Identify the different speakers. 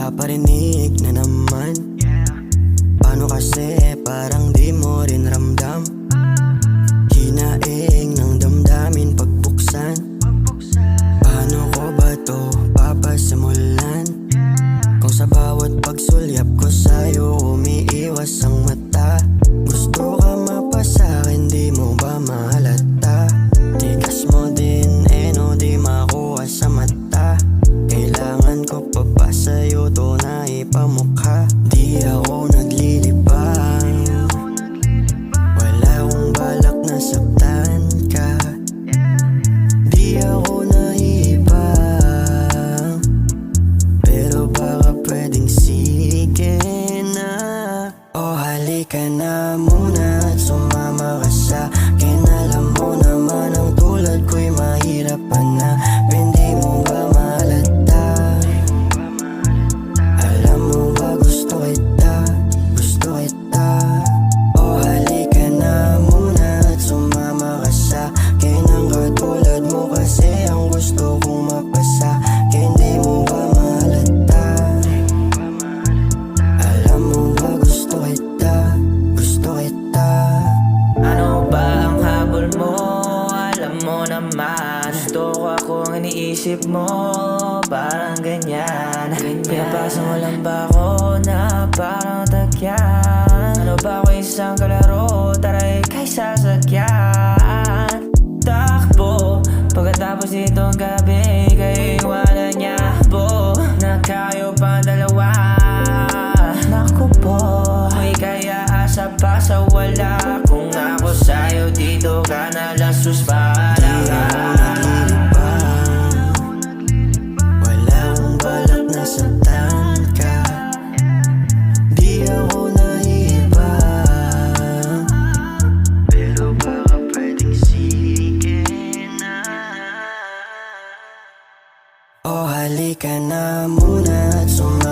Speaker 1: Paparinig na naman. Paano kasi parang di mo rin ramdam? Hinaing ng damdamin pagbuksan. Paano ko ba to papasimulan? Kung sa bawat pagsulyap ko sa'yo umiiwas ang mata. Gusto ka mapasakin, di mo ba mahalata? Tigas mo din, no di makuha sa mata. Kailangan ko pa ba sa'yo to na ipamukha? Di ako naglilibang, wala akong balak na saktan ka. Di ako nahihibang, pero baka pwedeng sige na. O halika na muna at sumama ka sa'kin. Alam mo naman ang tulad ko'y mahirap hanapin. Di mo ba mahalata? Alam mo ba gusto kita, gusto kita. O halika na muna at sumama ka sa'kin. Ang katulad mo kasi ang gusto kong mapasakin. Di mo ba mahalata? Alam mo ba gusto kita, gusto kita.
Speaker 2: Ano ba ang habol mo? Alam mo naman gusto ko akong iniisip mo. Parang ganyan pinapasa mo lang ba ako na parang tagyan? Ano ba ako isang kalaro? Tara ika'y sasakyan. Takbo pagkatapos nitong gabi kay iwanan niya po. Nakayo pang dalawa. Naku po, may kaya asa pa sa wala. Kung ako sa'yo dito ka na lang suspahala ka.
Speaker 1: Wala akong balak na saktan ka. Di ako nahihibang, pero baka pwedeng sige na. O halika na muna at sumama